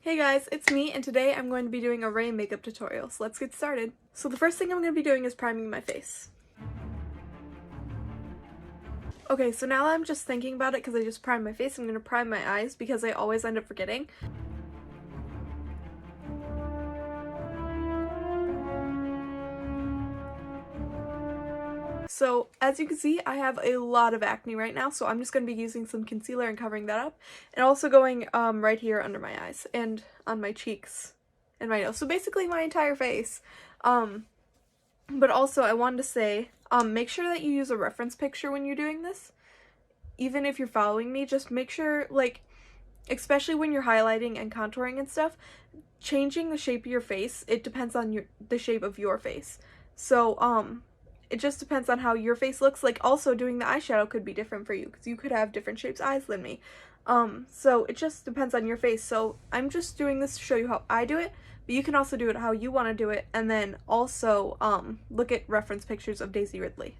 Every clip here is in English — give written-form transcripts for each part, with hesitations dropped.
Hey guys, it's me, and today I'm going to be doing a Rey makeup tutorial, so let's get started. So the first thing I'm going to be doing is priming my face. Okay, so now I'm just thinking about it because I just primed my face. I'm going to prime my eyes because I always end up forgetting. So as you can see, I have a lot of acne right now, so I'm just going to be using some concealer and covering that up, and also going right here under my eyes and on my cheeks and my nose. So basically my entire face. But also I wanted to say, make sure that you use a reference picture when you're doing this. Even if you're following me, just make sure, like, especially when you're highlighting and contouring and stuff, changing the shape of your face, it depends on the shape of your face. So, it just depends on how your face looks. Like, also doing the eyeshadow could be different for you, because you could have different shapes eyes than me. So it just depends on your face. So I'm just doing this to show you how I do it, but you can also do it how you want to do it, and then also, look at reference pictures of Daisy Ridley.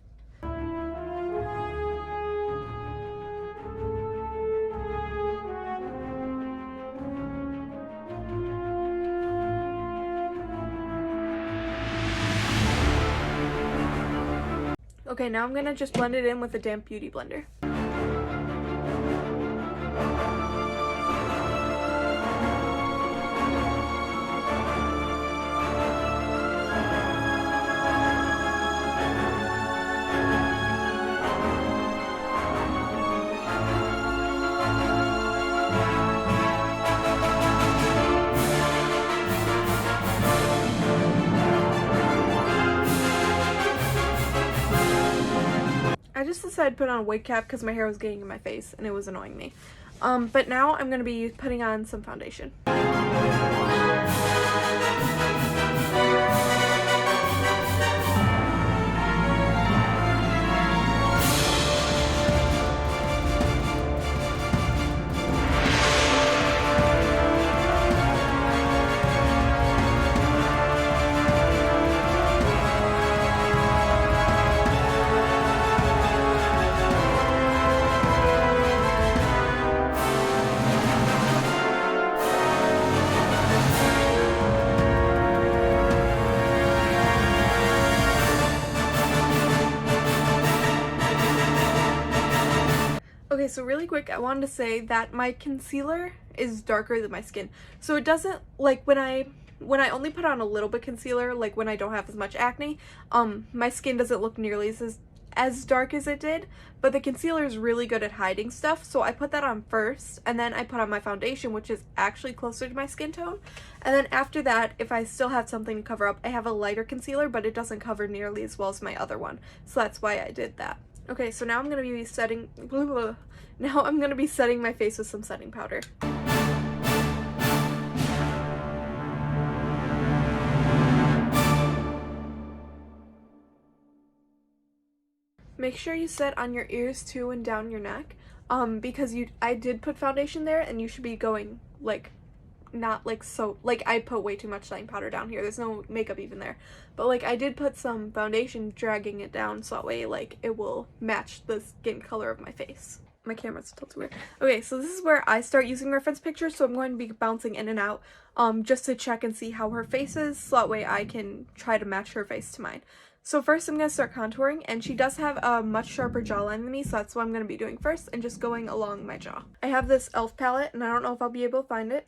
Okay, now I'm gonna just blend it in with a damp beauty blender. I just decided to put on a wig cap because my hair was getting in my face and it was annoying me. But now I'm going to be putting on some foundation. Okay, so really quick, I wanted to say that my concealer is darker than my skin. So it doesn't, like, when I only put on a little bit concealer, like when I don't have as much acne, my skin doesn't look nearly as dark as it did, but the concealer is really good at hiding stuff, so I put that on first, and then I put on my foundation, which is actually closer to my skin tone, and then after that, if I still have something to cover up, I have a lighter concealer, but it doesn't cover nearly as well as my other one, so that's why I did that. Okay, so now I'm going to be setting my face with some setting powder. Make sure you set on your ears too and down your neck, because I did put foundation there, and you should be going, like, not like so, like, I put way too much setting powder down here, there's no makeup even there, but like I did put some foundation dragging it down so that way like it will match the skin color of my face. My camera's tilted weird. Okay, so this is where I start using reference pictures, so I'm going to be bouncing in and out just to check and see how her face is, so that way I can try to match her face to mine. So first I'm going to start contouring, and she does have a much sharper jawline than me, so that's what I'm going to be doing first, and just going along my jaw. I have this e.l.f. palette, and I don't know if I'll be able to find it,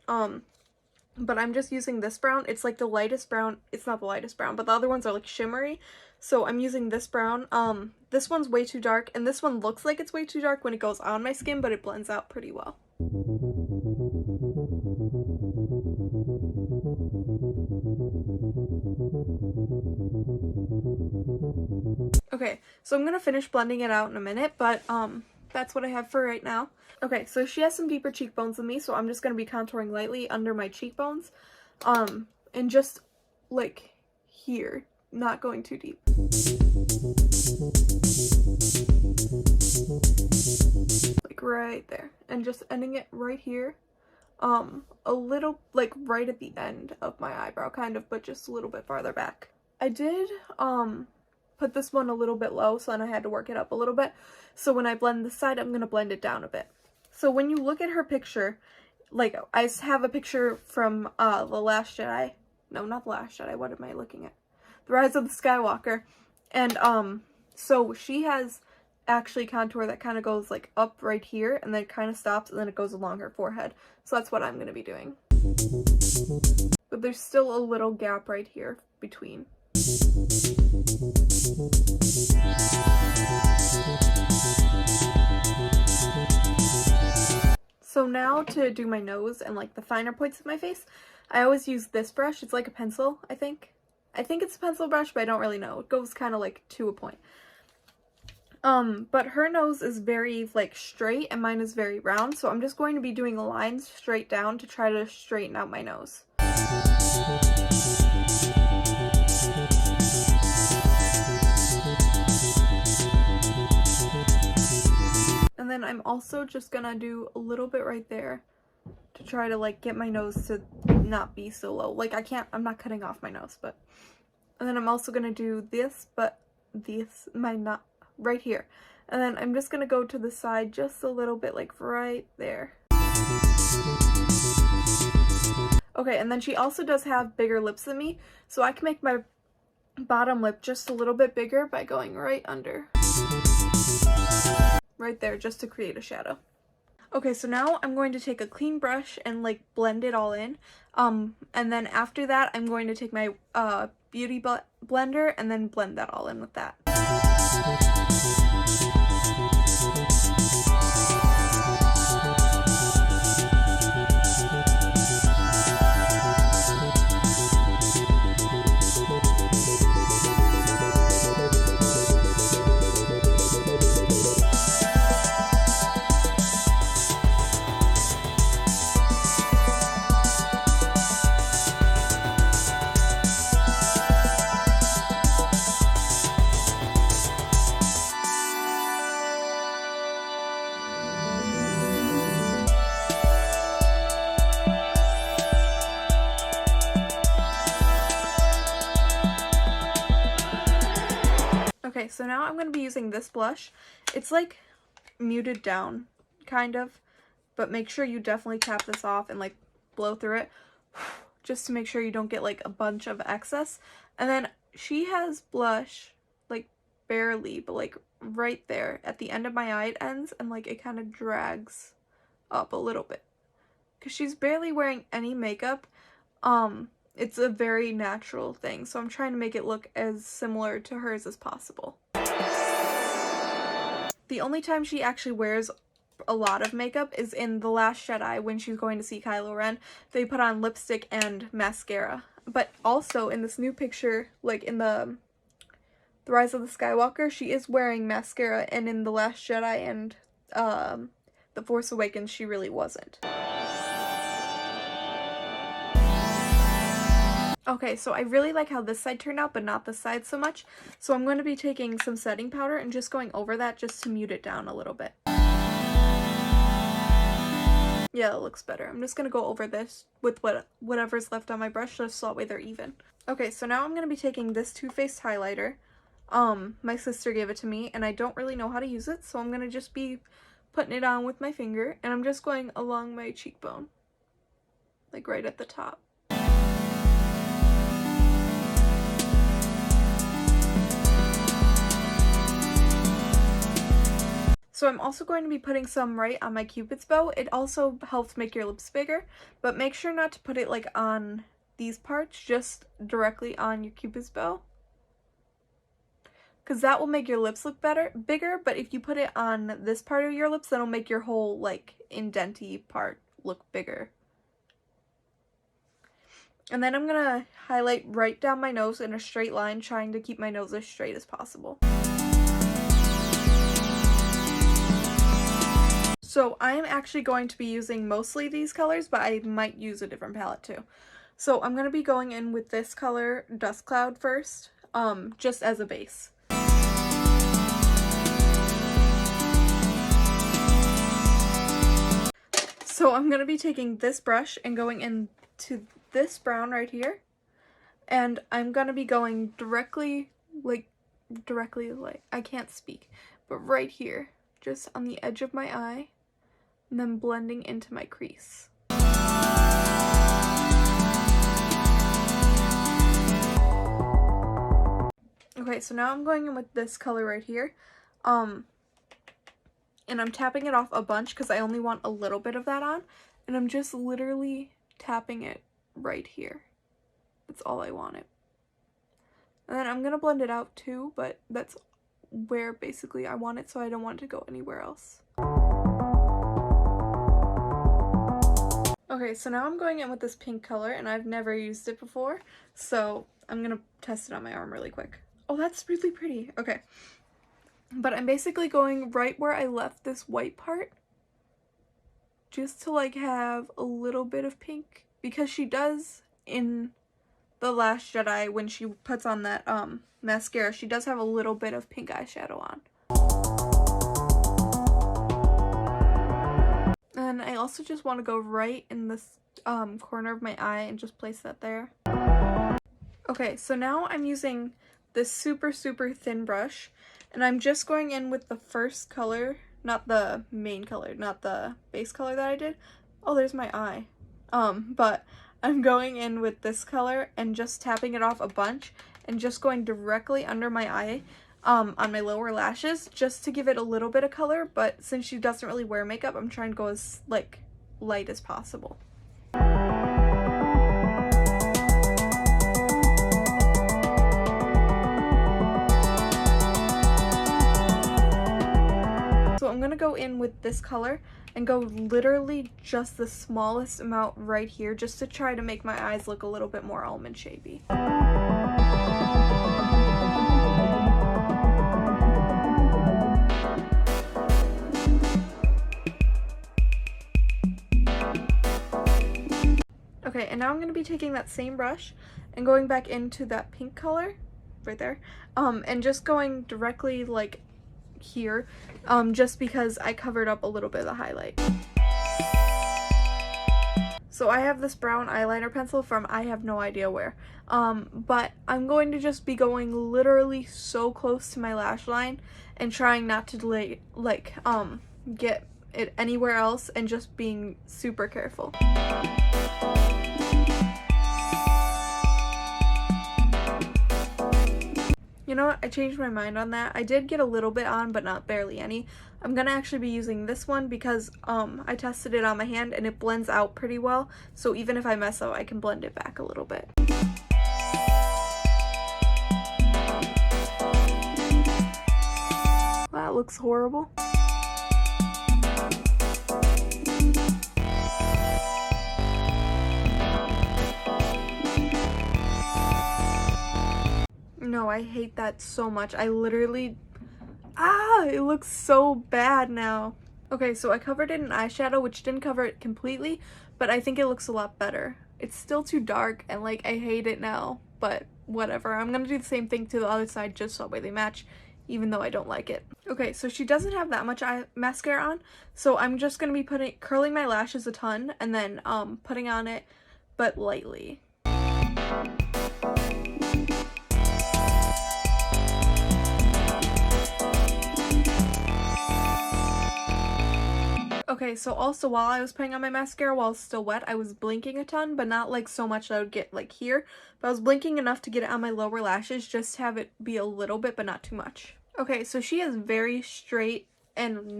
but I'm just using this brown. It's like the lightest brown. It's not the lightest brown, but the other ones are like shimmery. So I'm using this brown. This one's way too dark, and this one looks like it's way too dark when it goes on my skin, but it blends out pretty well. Okay, so I'm gonna finish blending it out in a minute, but that's what I have for right now. Okay, so she has some deeper cheekbones than me, so I'm just going to be contouring lightly under my cheekbones, and just, like, here, not going too deep. Like, right there, and just ending it right here, a little, like, right at the end of my eyebrow, kind of, but just a little bit farther back. I did, put this one a little bit low, so then I had to work it up a little bit. So when I blend this side, I'm going to blend it down a bit. So when you look at her picture, like, I have a picture from The Last Jedi. No, not The Last Jedi. What am I looking at? The Rise of the Skywalker. And, so she has actually contour that kind of goes, like, up right here, and then it kind of stops, and then it goes along her forehead. So that's what I'm going to be doing. But there's still a little gap right here between. So now to do my nose and like the finer points of my face, I always use this brush. It's like a pencil, I think. I think it's a pencil brush, but I don't really know. It goes kind of like to a point. But her nose is very like straight and mine is very round, so I'm just going to be doing lines straight down to try to straighten out my nose. And then I'm also just gonna do a little bit right there to try to like get my nose to not be so low. Like I'm not cutting off my nose, but. And then I'm also gonna do this, but not right here. And then I'm just gonna go to the side just a little bit, like right there. Okay, and then she also does have bigger lips than me, so I can make my bottom lip just a little bit bigger by going right under. Right there, just to create a shadow. Okay, so now I'm going to take a clean brush and like blend it all in. And then after that, I'm going to take my beauty blender and then blend that all in with that. Okay, so now I'm going to be using this blush. It's like muted down, kind of, but make sure you definitely cap this off and like blow through it, just to make sure you don't get like a bunch of excess. And then she has blush, like barely, but like right there at the end of my eye ends, and like it kind of drags up a little bit. Because she's barely wearing any makeup, it's a very natural thing, so I'm trying to make it look as similar to hers as possible. The only time she actually wears a lot of makeup is in The Last Jedi when she's going to see Kylo Ren. They put on lipstick and mascara. But also in this new picture, like in the Rise of the Skywalker, she is wearing mascara, and in The Last Jedi and The Force Awakens, she really wasn't. Okay, so I really like how this side turned out, but not this side so much. So I'm going to be taking some setting powder and just going over that just to mute it down a little bit. Yeah, it looks better. I'm just going to go over this with whatever's left on my brush, just so that way they're even. Okay, so now I'm going to be taking this Too Faced highlighter. My sister gave it to me, and I don't really know how to use it, so I'm going to just be putting it on with my finger, and I'm just going along my cheekbone. Like right at the top. So I'm also going to be putting some right on my Cupid's bow. It also helps make your lips bigger, but make sure not to put it like on these parts, just directly on your Cupid's bow. Because that will make your lips look bigger, but if you put it on this part of your lips, that'll make your whole like indenty part look bigger. And then I'm going to highlight right down my nose in a straight line, trying to keep my nose as straight as possible. So I'm actually going to be using mostly these colors, but I might use a different palette too. So I'm going to be going in with this color, Dust Cloud, first, just as a base. So I'm going to be taking this brush and going into this brown right here. And I'm going to be going directly, I can't speak, but right here, just on the edge of my eye. And then blending into my crease. Okay, so now I'm going in with this color right here. And I'm tapping it off a bunch because I only want a little bit of that on. And I'm just literally tapping it right here. That's all I wanted. And then I'm going to blend it out too, but that's where basically I want it, so I don't want it to go anywhere else. Okay, so now I'm going in with this pink color, and I've never used it before, so I'm going to test it on my arm really quick. Oh, that's really pretty. Okay. But I'm basically going right where I left this white part, just to like have a little bit of pink, because she does in The Last Jedi, when she puts on that mascara, she does have a little bit of pink eyeshadow on. And I also just want to go right in this corner of my eye and just place that there. Okay, so now I'm using this super thin brush, and I'm just going in with the first color, not the main color, not the base color that I did. Oh, there's my eye. But I'm going in with this color and just tapping it off a bunch and just going directly under my eye on my lower lashes just to give it a little bit of color, but since she doesn't really wear makeup, I'm trying to go as like light as possible. So I'm going to go in with this color and go literally just the smallest amount right here just to try to make my eyes look a little bit more almond shapey. Okay, and now I'm going to be taking that same brush and going back into that pink color right there, and just going directly like here, just because I covered up a little bit of the highlight. So I have this brown eyeliner pencil from I have no idea where, but I'm going to just be going literally so close to my lash line and trying not to get it anywhere else and just being super careful. You know what? I changed my mind on that. I did get a little bit on, but not barely any. I'm gonna actually be using this one because I tested it on my hand and it blends out pretty well. So even if I mess up, I can blend it back a little bit. That looks horrible. No, I hate that so much. I literally... it looks so bad now. Okay, so I covered it in eyeshadow, which didn't cover it completely, but I think it looks a lot better. It's still too dark, and like, I hate it now, but whatever. I'm gonna do the same thing to the other side just so that way they match, even though I don't like it. Okay, so she doesn't have that much mascara on, so I'm just gonna be curling my lashes a ton, and then putting on it, but lightly. Okay, so also while I was putting on my mascara while it's still wet, I was blinking a ton, but not like so much that I would get like here. But I was blinking enough to get it on my lower lashes, just to have it be a little bit, but not too much. Okay, so she has very straight and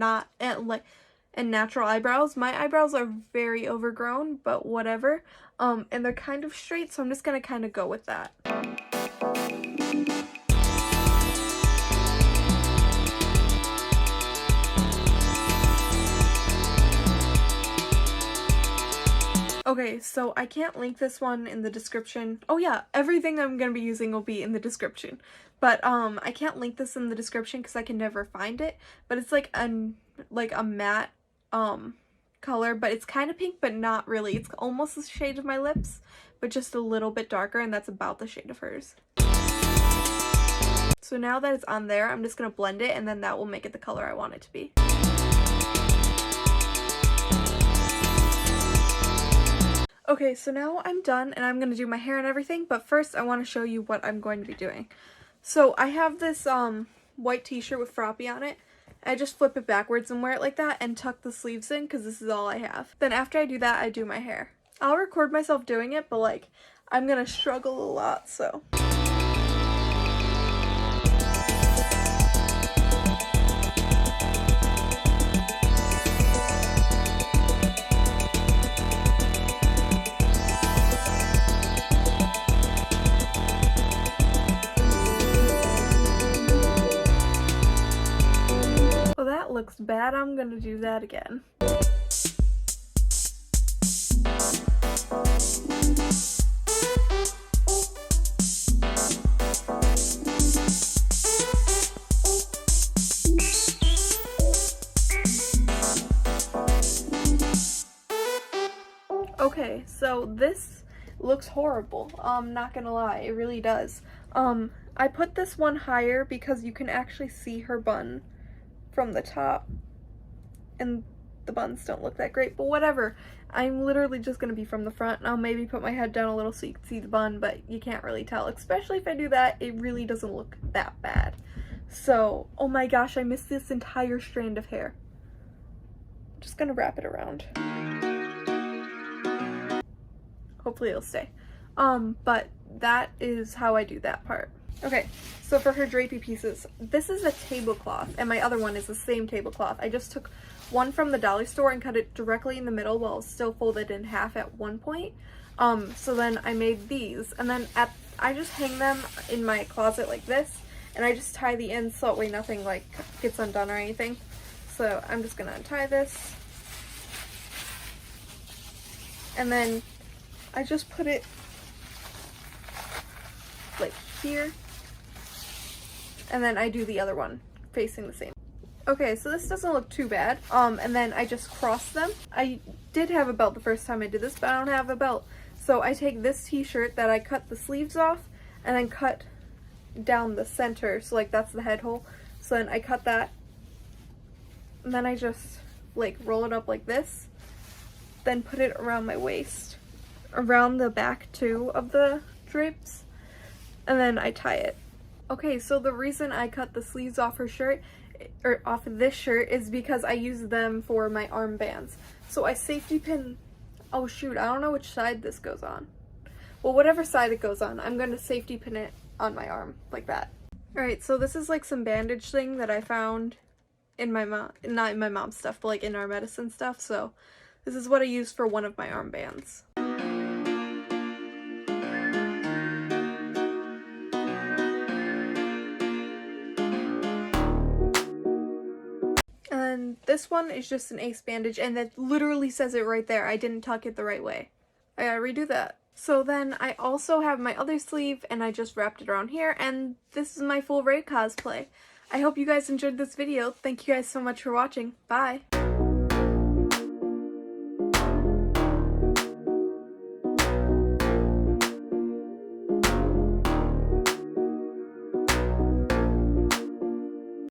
natural eyebrows. My eyebrows are very overgrown, but whatever. And they're kind of straight, so I'm just gonna kind of go with that. Okay, so I can't link this one in the description. Oh yeah, everything I'm gonna be using will be in the description. But I can't link this in the description because I can never find it. But it's like a matte color, but it's kind of pink, but not really. It's almost the shade of my lips, but just a little bit darker, and that's about the shade of hers. So now that it's on there, I'm just gonna blend it, and then that will make it the color I want it to be. Okay, so now I'm done and I'm going to do my hair and everything, but first I want to show you what I'm going to be doing. So I have this white t-shirt with Froppy on it. I just flip it backwards and wear it like that and tuck the sleeves in because this is all I have. Then after I do that, I do my hair. I'll record myself doing it, but like, I'm going to struggle a lot, so... bad, I'm gonna do that again. Okay, so this looks horrible. Not gonna lie, it really does. I put this one higher because you can actually see her bun from the top, and the buns don't look that great, but whatever. I'm literally just gonna be from the front, and I'll maybe put my head down a little so you can see the bun, but you can't really tell. Especially if I do that, it really doesn't look that bad. So, oh my gosh, I missed this entire strand of hair. I'm just gonna wrap it around. Hopefully it'll stay. But that is how I do that part. Okay, so for her drapey pieces, this is a tablecloth, and my other one is the same tablecloth. I just took one from the dollar store and cut it directly in the middle while it's still folded in half at one point. So then I made these, and then I just hang them in my closet like this, and I just tie the ends so that way nothing like gets undone or anything. So I'm just gonna untie this, and then I just put it like here, and then I do the other one facing the same. Okay, so this doesn't look too bad. And then I just cross them. I did have a belt the first time I did this, but I don't have a belt. So I take this t-shirt that I cut the sleeves off and then cut down the center, so like that's the head hole. So then I cut that, and then I just like roll it up like this, then put it around my waist, around the back too of the drapes, and then I tie it. Okay, so the reason I cut the sleeves off her shirt, or off of this shirt, is because I use them for my armbands. So I safety pin, oh shoot, I don't know which side this goes on. Well, whatever side it goes on, I'm going to safety pin it on my arm, like that. Alright, so this is like some bandage thing that I found in my mom, not in my mom's stuff, but like in our medicine stuff, so this is what I used for one of my armbands. And this one is just an ace bandage, and that literally says it right there. I didn't tuck it the right way. I gotta redo that. So then I also have my other sleeve, and I just wrapped it around here, and this is my full Rey cosplay. I hope you guys enjoyed this video. Thank you guys so much for watching. Bye!